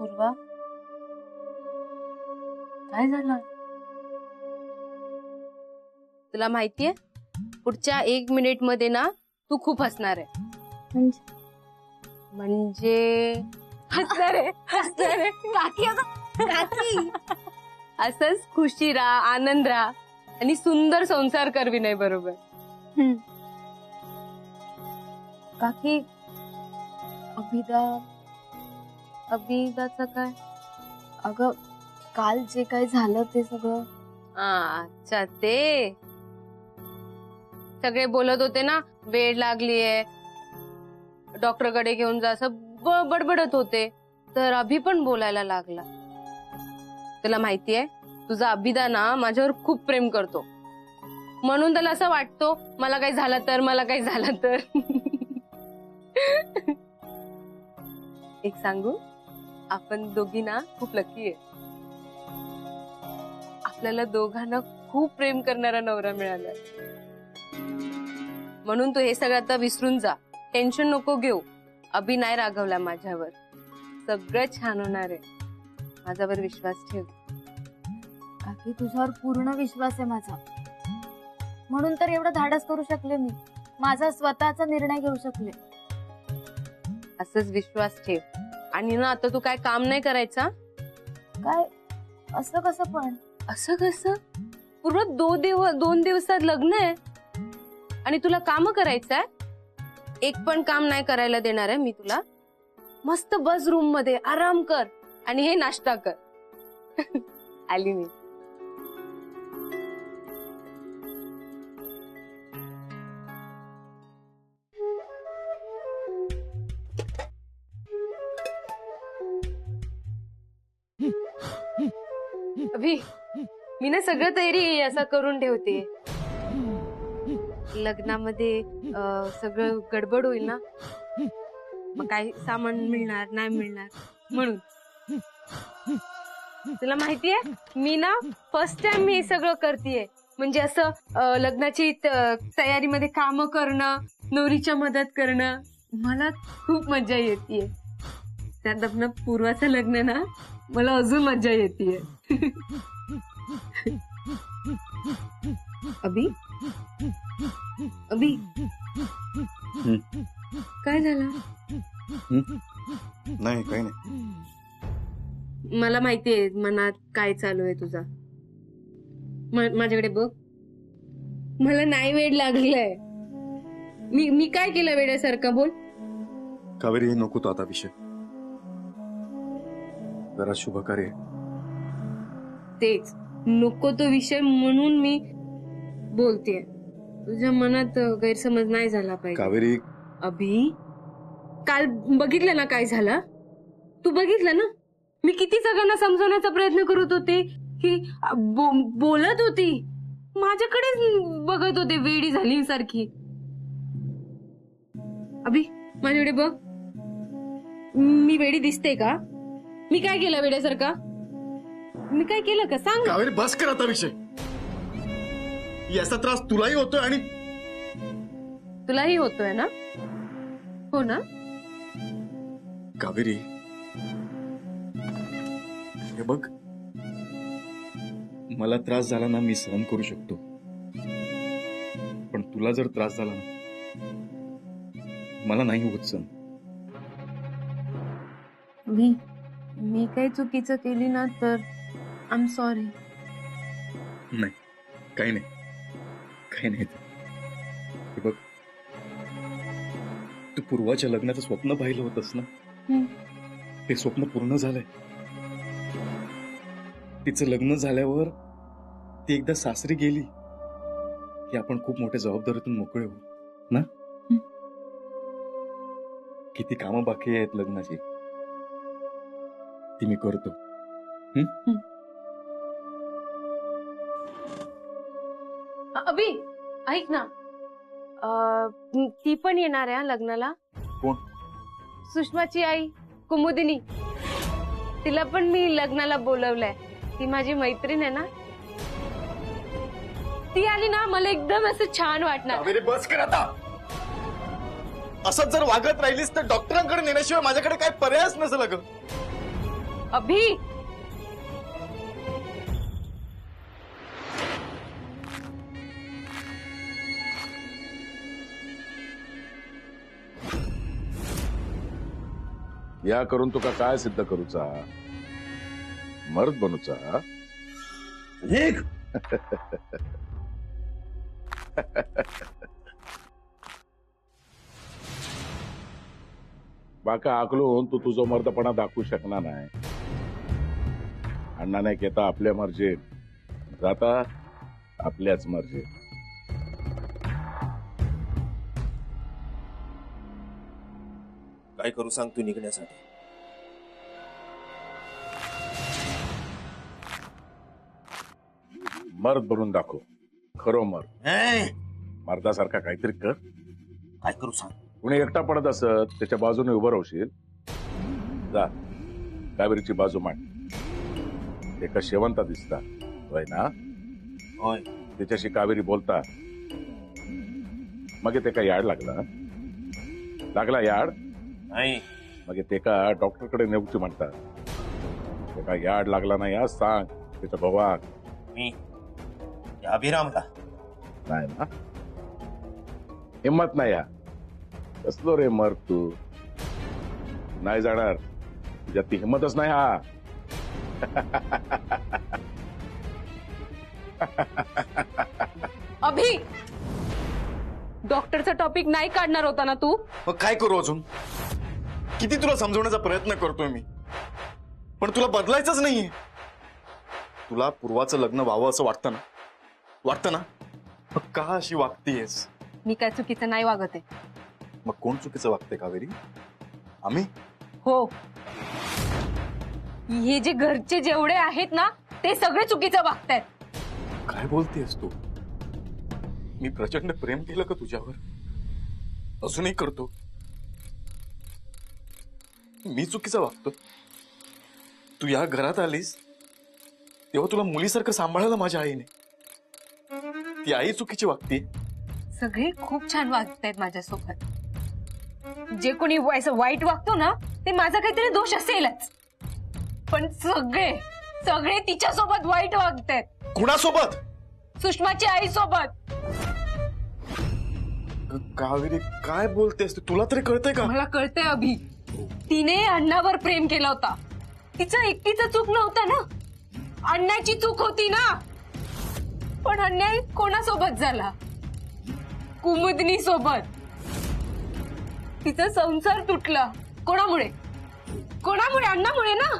पूर्वा, काय झालं? तुला माहितीये पुढच्या 1 मिनिट मध्ये ना तू खूप हसणार आहे. म्हणजे हसणार आहे काकी काकी असंच खुशी राहा, आनंद राहा आणि सुंदर संसार कर विनय बरोबर. काकी अभिदाचं काय? अगं काल जे काही झालं ते सगळं. अच्छा, ते सगळे बोलत होते ना वेळ लागलीये, डॉक्टरकडे घेऊन जा, असं बडबडत होते. तर अभि पण बोलायला लागला. तुला माहितीये तुझा अभिदा ना माझ्यावर खूप प्रेम करतो, म्हणून त्याला असं वाटतो मला काही झालं तर एक सांगू, आपण दोघी ना खूप लकी आहे. आपल्याला दोघांना खूप प्रेम करणारा नवरा मिळाला. म्हणून तू हे सगळं आता विसरून जा, टेन्शन नको घेऊ. अभि नाही रागवला माझ्यावर, सगळं छान होणार आहे. माझ्यावर विश्वास ठेव. काकी तुझ्यावर पूर्ण विश्वास आहे माझा, म्हणून तर एवढं धाडस करू शकले मी, माझा स्वतःचा निर्णय घेऊ शकले. असंच विश्वास ठेव. आणि ना आता तू काय काम नाही करायचा. काय असं कसं पण? असं कसं? पूर्व 2 दिवसात लग्न आहे आणि तुला काम करायचंय. एक पण काम नाही करायला देणार आहे मी तुला. मस्त बस रूम मध्ये आराम कर आणि हे नाश्ता कर. आली मी. अभि, मी ना सगळं तयारी असं करून ठेवते. लग्नामध्ये सगळं गडबड होईल ना, मग काही सामान मिळणार नाही मिळणार म्हणून. तुला माहितीये मी ना फर्स्ट टाइम मी हे सगळं करतेय. म्हणजे असं लग्नाची तयारीमध्ये काम करणं, नवरीच्या मदत करणं, मला खूप मजा येते. त्यात आपलं पूर्वाचं लग्न ना, मला अजून मजा येते. अभि अभि काय झालं? नाही काही नाही. मला माहितीये मनात काय चालू आहे तुझा. माझ्याकडे बघ, मला नाही वेळ लागलाय. मी काय केलं वेड्यासारखं? बोल. कावेरी, हे नको तो आता विषय. जरा शुभ कार्य. तेच नको तो विषय म्हणून मी बोलतेय. तुझ्या मनात गैरसमज नाही झाला पाहिजे. कावेरी. अभि, काल बघितलं ना काय झालं? तू बघितलं ना मी किती सगळ्यांना समजवण्याचा प्रयत्न करत होते की बोलत होती, माझ्याकडेच बघत होते वेडी झाली सारखी. अभि माझ्याकडे बघ, मी वेडी दिसते का? मी काय केलं वेड्यासारखा? मी काय केलं का सांग. कावेरी बस कर आता विषय. याचा त्रास तुलाही होतोय आणि तुलाही होतोय ना? हो ना? कावेरी हे बघ, मला त्रास झाला ना मी सहन करू शकतो, पण तुला जर त्रास झाला ना मला नाही होत सहन. मी काही चुकीचं केली ना तर आय एम सॉरी. नाही काही नाही काही नाही. हे बघ, तू पूर्वाच्या लग्नाचं स्वप्न पाहिलं होतंस ना, ते स्वप्न पूर्ण झालंय. तिचं लग्न झाल्यावर ती एकदा सासरी गेली की आपण खूप मोठ्या जबाबदारीतून मोकळे होऊ ना. किती कामं बाकी आहेत लग्नाची, ती मी करतो. अभि ऐक ना, ती पण येणार आहे लग्नाला. कोण? सुषमाची आई कुमुदिनी. तिला पण मी लग्नाला बोलवलंय. ती माझी मैत्रीण आहे ना, ती आली ना मला एकदम असं छान वाटणार. कावेरी बस कर आता. असंच जर वागत राहिलीस तर डॉक्टरांकडे नेण्याशिवाय माझ्याकडे काय पर्यायच नसेल. अगं अभि, या करून तुका काय सिद्ध करूचा? मर्द बनूचा? निघ. बाका आकलून तू तुझो मर्दपणा दाखवू शकणार नाही. अण्णा नाही केता आपल्या मर्जीत, जाता आपल्याच मर्जीत. काय करू सांग तू निघण्यासाठी? मर्द बनून दाखव, खरो मर्द. ए, मर्दासारखा काहीतरी कर. काय करू सांग? कुणी एकटा पडत असत त्याच्या बाजूने उभं राहशील. जा, कावेरीची बाजू मांड. एका शेवंता दिसता होय ना? होय. त्याच्याशी कावेरी बोलता. मग ते का याड लागला याड. नाही. मग ते का डॉक्टरकडे नेऊची म्हणतात. ते का याड लागला नाही आज सांग त्याच्या भावाक. मी या अभिरामला नाही ना? हिम्मत नाही या. कसलो रे मर्द तू. नाही जाणार तुझ्यात ती हिंमतच नाही. हा अभि, डॉक्टरचा टॉपिक नाही काढणार होता ना तू? मग काय करू अजून? किती तुला समजवण्याचा प्रयत्न करतोय मी, पण तुला बदलायचंच नाहीये. तुला पूर्वाचं लग्न व्हावं असं वाटतं ना? मग का अशी वागतीयस? मी काय चुकीचं नाही वागत आहे. मग कोण चुकीचं वागते कावेरी? आम्ही? हो, हे जे घरचे जेवढे आहेत ना ते सगळे चुकीचं वागतायत. काय बोलतेस तू? मी प्रचंड प्रेम केलं का तुझ्यावर? अजूनही करतो. मी चुकीचं वागतो? तू या घरात आलीस तेव्हा तुला मुलीसारखं सांभाळलं माझ्या आईने. ती आई चुकीची वागते? सगळे खूप छान वागतायत माझ्यासोबत. जे कोणी असं वाईट वागतो ना ते माझा काहीतरी दोष असेलच, पण सगळे तिच्यासोबत वाईट वागतायत. कुणासोबत? सुषमाची आई सोबत. कावेरी काय बोलतेस तू? तुला तरी कळतंय का? मला कळतंय अभि, तिने अण्णावर प्रेम केला होता. तिचं एकटीचं चूक नव्हतं ना, अण्णाची चूक होती ना. पण अन्याय कोणासोबत झाला? कुमुदनी सोबत. तिचा संसार तुटला. कोणामुळे? अण्णामुळे ना.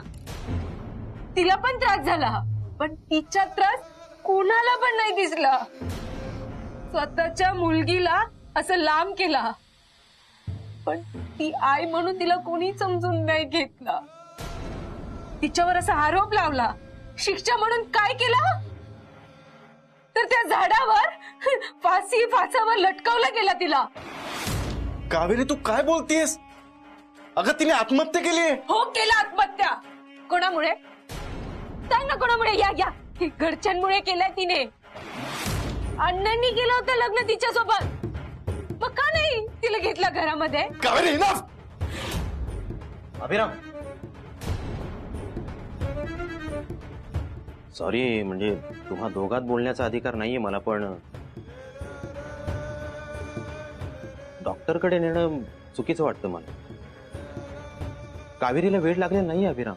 तिला पण त्रास झाला, पण तिचा त्रास कोणाला पण नाही दिसला. स्वतःच्या मुलगीला असं लांब केला, पण ती आई म्हणून तिला कोणी समजून नाही घेतला. तिच्यावर असा आरोप लावला. शिक्षा म्हणून काय केला? तर त्या झाडावर फासावर लटकवला गेला तिला. कावेरी तू काय बोलतेस? अगं तिने आत्महत्या केली. हो, केला आत्महत्या. कोणामुळे? सांग ना कोणामुळे? या घरच्यांमुळे केलाय तिने. अण्णांनी केलं होतं लग्न तिच्यासोबत, मग का नाही तिला घेतला घरामध्ये? कावेरी इनफ. अभिराम, सॉरी, म्हणजे तुम्हा दोघात बोलण्याचा अधिकार नाहीये मला, पण डॉक्टरकडे नेणं चुकीचं वाटतं मला. कावेरीला वेळ लागलेला नाही अभिराम.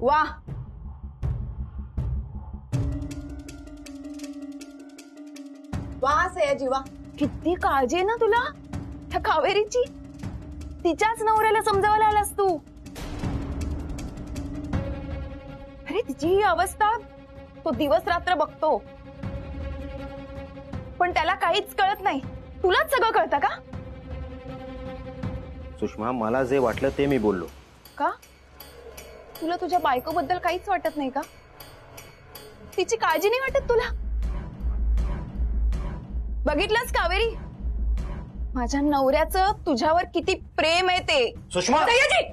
वा, वा सयाजी वा. किती काळजी आहे ना तुला त्या कावेरीची. तिच्याच नवऱ्याला समजावायला आलास तू. अरे तिची ही अवस्था तो दिवस रात्र बघतो, पण त्याला काहीच कळत नाही. तुलाच सगळं कळतं का? सुषमा, मला जे वाटलं ते मी बोललो. का तुला तुझ्या बायकोबद्दल काहीच वाटत नाही का? तिची काळजी नाही वाटत तुला? बघितलंस कावेरी, माझ्या नवऱ्याचं तुझ्यावर किती प्रेम आहे ते. सुषमा, सयाजी,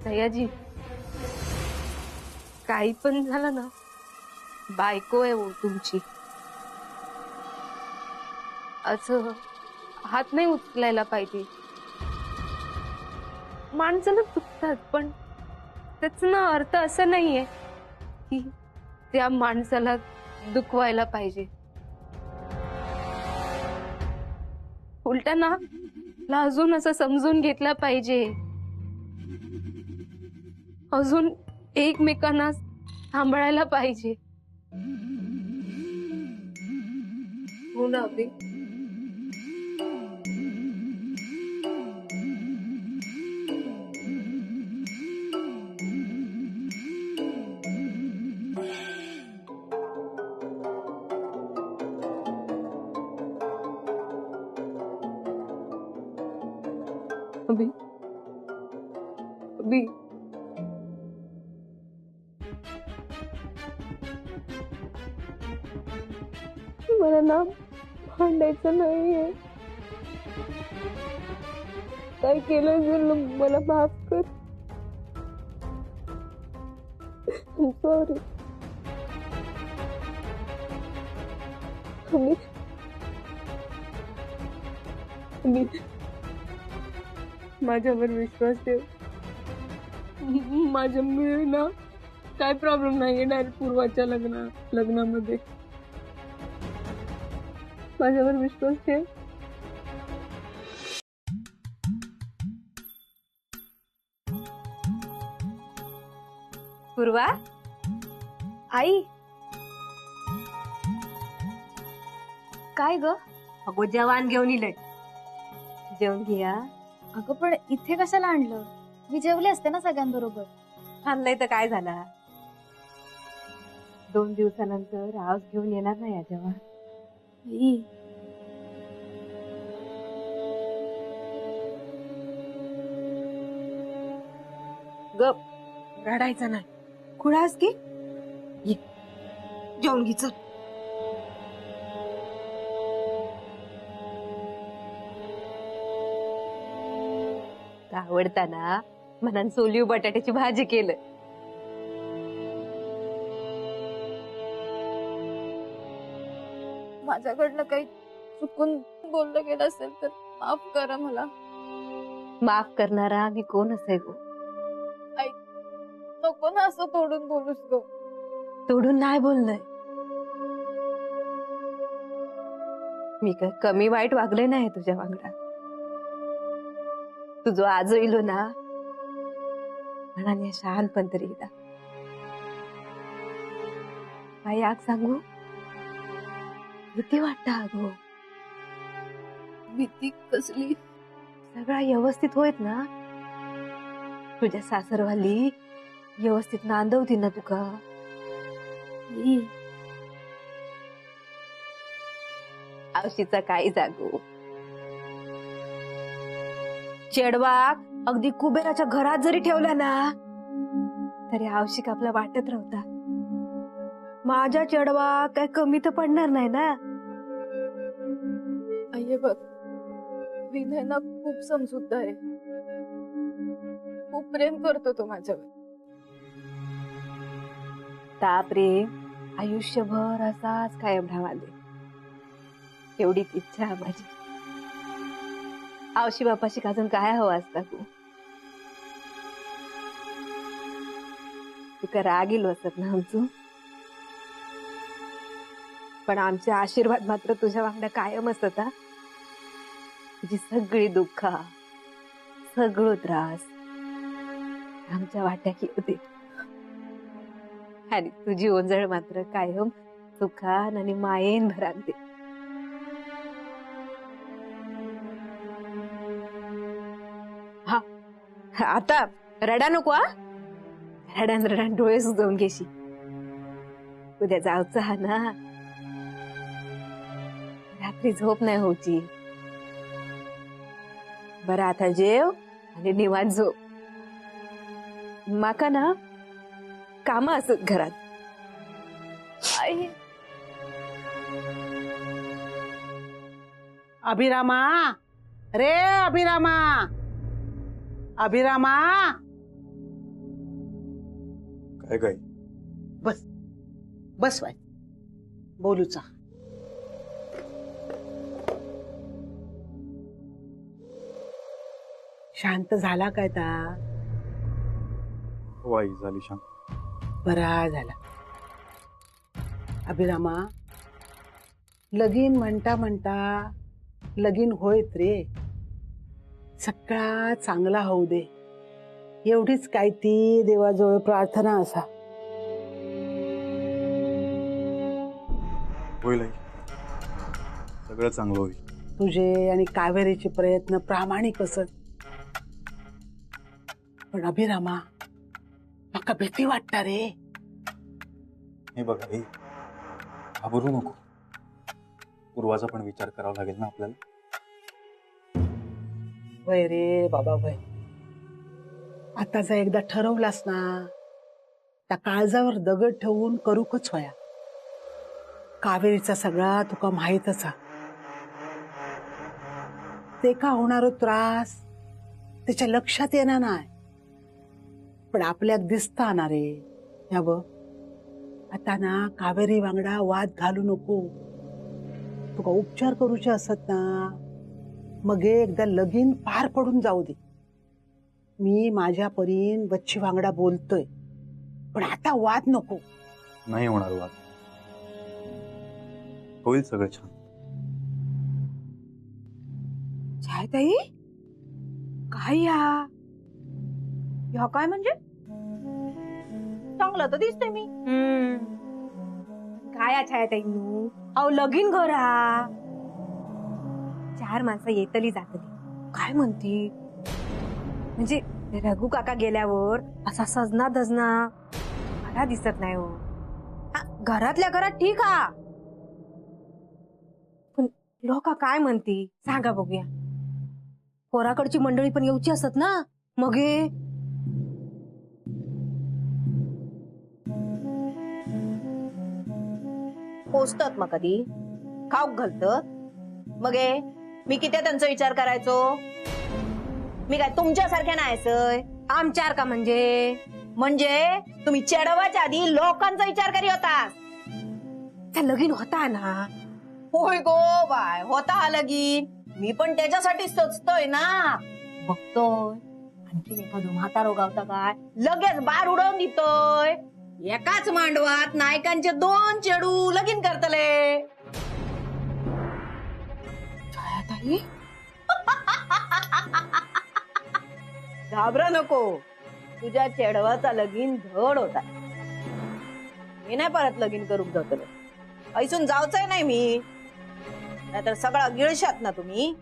सयाजी, काही पण झालं ना, बायको आहे हो तुमची. असं हात नाही उचलायला पाहिजे. माणसं ना चुकतात, पण त्याच ना अर्थ असं नाहीये की त्या माणसाला दुखवायला पाहिजे. उलटा ना, ला अजून असं समजून घेतलं पाहिजे, अजून एकमेकांना सांभाळायला पाहिजे. हो ना अभि? अभि, अभि, मला ना भांडायचं नाहीये. काय केलं असेल मला माफ कर. सॉरी. माझ्यावर विश्वास ठेव. माझ्यामुळे ना काय प्रॉब्लेम नाही येणार पूर्वाच्या लग्नामध्ये. माझ्यावर विश्वास ठेव. पूर्वा, आई, काय ग? अगो जेवण घेऊन इलंय. जेवण घ्या. अगं पण इथे कशाला आणलं? मी जेवले असते ना सगळ्यांबरोबर. आणलंय तर काय झाला? 2 दिवसानंतर आवाज घेऊन येणार नाही जेवण. आई, गप, रडायचं नाही. खुळास की ये, जेवण घे चल. आवडताना मनान सोलिव बटाट्याची भाजी केलं. माझ्याकडनं काही चुकून बोललं गेलं असेल तर माफ करा मला. माफ करणारा मी कोण असे गो? नको ना असं तोडून बोलूस गो. तोडून नाही बोललंय मी. काय कमी वाईट वागले नाही तुझ्या वांगडा. तुझं आज इलो ना म्हणाने शहाणपण तरी एकदा काय आग सांगू. भीती वाटत अगो. भीती कसली? सगळा व्यवस्थित होईत ना? तुझ्या सासरवाली व्यवस्थित नांदवती ना तुका? आवशीचा काय जागू. चेडवाक अगदी कुबेराच्या घरात जरी ठेवला ना तरी आवशिक आपला वाटत राहता. माझ्या चेडवा काय कमी तर पडणार नाही ना. आई बघ, विनय ना खूप समजूतदार आहे. खूप प्रेम करतो तो माझ्यावर. ता प्रेम आयुष्यभर असाच कायम राहावा दे एवढीच इच्छा आहे माझी. आवशी बापाशी अजून काय हवं असता तुका राग इलो असत ना आमचं. पण आमचे आशीर्वाद मात्र तुझ्या वांगडा कायम असत. तुझी सगळी दुःख सगळं त्रास आमच्या वाट्याकी होते आणि तुझी ओंजळ मात्र कायम सुखान आणि मायेन भरांते. हा आता रडा नको. रडान रडान डोळे सुजवून घेशी. उद्या जायचं हा ना. रात्री झोप नाही होची. बरं आता जेव आणि निवांत झोप. माका ना काम असत घरात. आई, अभिरामा, रे अभिरामा, अभिरामा. काय काय बस बस बाय बोलूचा. शांत झाला काय ता? हो आई, झाली शांत. बरा झाला. अभिरामा, लगीन म्हणता म्हणता लगीन होयत रे. सगळा चांगला होऊ दे एवढीच काय ती देवाजवळ प्रार्थना असा. होईल आई, सगळं चांगलं होईल. तुझे आणि कावेरीचे प्रयत्न प्रामाणिक असत. पण अभिरामा, माका भीती वाटता रे. हे बघा आई, घाबरू नको. पूर्वाचा पण विचार करावा लागेल ना आपल्याला. वय रे बाबा वय. आता जर एकदा ठरवलास ना, त्या काळजावर दगड ठेवून करूकच वया. कावेरीचा सगळा तुका माहीतच हा. ते का होणारो त्रास त्याच्या लक्षात येणार नाही, पण आपल्याक दिसता ना रे. या बघ, आता ना कावेरी वांगडा वाद घालू नको. तुका उपचार करूचे असत ना, मग एकदा लगीन पार पडून जाऊ दे. मी माझ्या परीन बच्ची वांगडा बोलतोय, पण आता वाद नको. नाही होणार वाद, होईल सगळं छान. छायाताई, काय ह्या काय म्हणजे? चांगलं तर दिसतंय मी. काय छायाताई नू? अहो लगीन घर हा. 4 माणसं येतली जातली. काय म्हणती म्हणजे रघु काका गेल्यावर असा सजना धजना मला दिसत नाही हो. घरातल्या घरात ठीक हा, पण लोक काय म्हणती सांगा बघूया. पोराकडची मंडळी पण येऊची असत ना. मग पोचतात मग कधी खाऊक घालतात. मग मी किती त्यांचा विचार करायचो? मी काय तुमच्यासारख्या नाहीसय. आमच्यार का म्हणजे तुम्ही चढवायच्या आधी लोकांचा विचार करी होता. त्या लगीन होता ना. होय गो बाय, होता हा लगीन. मी पण त्याच्यासाठी सचतोय ना. बघतोय आणखी एखादं म्हातारो गावता काय लगेच बार उडवून देतोय. एकाच मांडवात नायकांचे 2 चेडू लगीन करतले. छायाताई, घाबरा नको, तुझ्या चेडवाचा लगीन धड होता. मी नाही परत लगीन करून जातलो. ऐसून जावचंय नाही मी, नाहीतर सगळा गिळशात ना तुम्ही.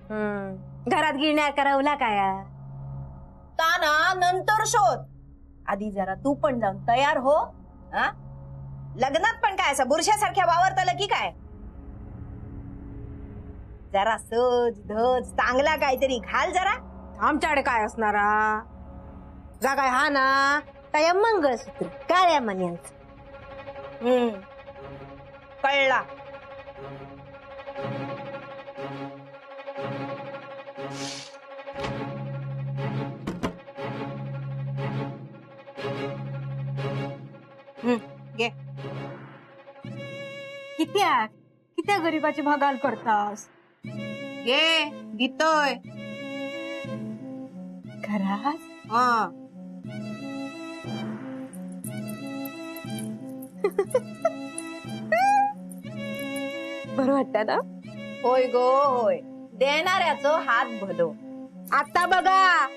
घरात गिरण्या करवला काय? ताना नंतर शोध. आधी जरा तू पण जाऊन तयार हो. लग्नात पण काय असं बुरशासारख्या वावरताल की काय? जरा सज धज चांगला काहीतरी घाल जरा. आमच्याकडे काय असणारा? जागा हा ना काय मंगळसूत्र काळ्या मण्यांचं. कळला. घे. कित्या गरीबाची भगाल करतास? घे देतोय. घरात हा बरं वाटतं ना? होय गो होय. देणाऱ्याचं हात भलो. आता बघा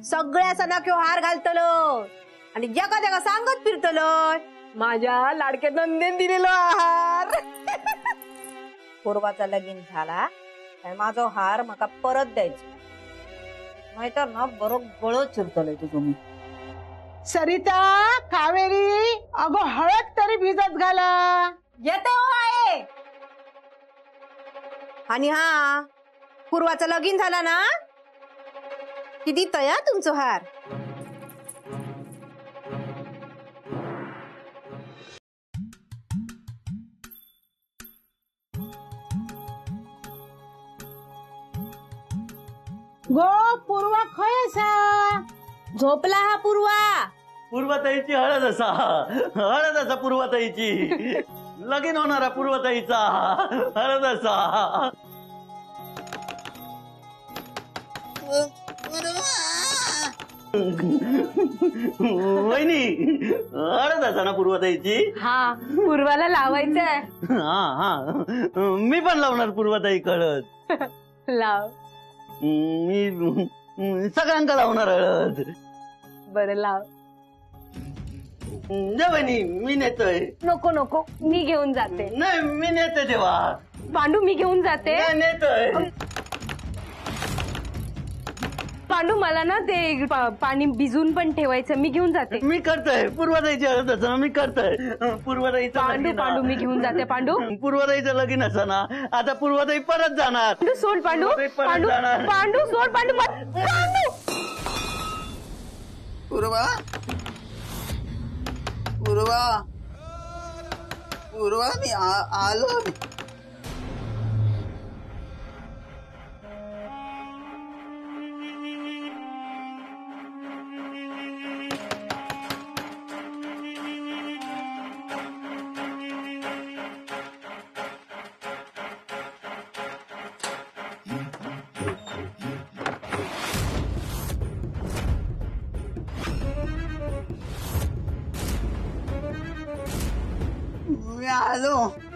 सगळ्या सणाक्यो हार घालतलो आणि जगा जगा सांगत फिरतलो माझ्या लाडक्या नंदेन दिलेलो आहार. पूर्वाचा लगीन झाला तर माझा हार मका परत द्यायचा, नाहीतर ना बरोबर चिरतलंय तुम्ही. सरिता, कावेरी, अगो हळद तरी भिजत घाला. येते हो आहे. आणि हा पूर्वाचं लगीन झाला ना किती तया तुमचं हार. गो पूर्वा खयसा? झोपला हा पूर्वा. पूर्वताईची हळद असा पूर्वताईची लगीन होणारा पूर्वताईचा हळद असा. वहिनी हळद असा ना पूर्वताईची. हा पूर्वाला लावायचंय. हा मी पण लावणार पूर्वताई हळद. लाव. मी सगळ्यांका लावणार हळद. बरं लाव. वहिनी मी नेतोय. नको नको मी घेऊन जाते. नाही मी नेते तेव्हा. पांडू मी घेऊन जाते. नेतोय. पांडू मला ना ते पाणी भिजून पण ठेवायचं, मी घेऊन जाते. मी करतोय पूर्वताईची हळद असताना मी करतोय. पूर्वताईचं पांडू लगीन. पांडू मी घेऊन जाते. पांडू पूर्वताईचं लगीन असताना आता पूर्वताई परत जाणार. पांडू सोड. पांडू परत पांडू जाणार. पांडू सोड. पांडू पांडू. पूर्वा पूर्वा पूर्वा मी आलो. मी आलो.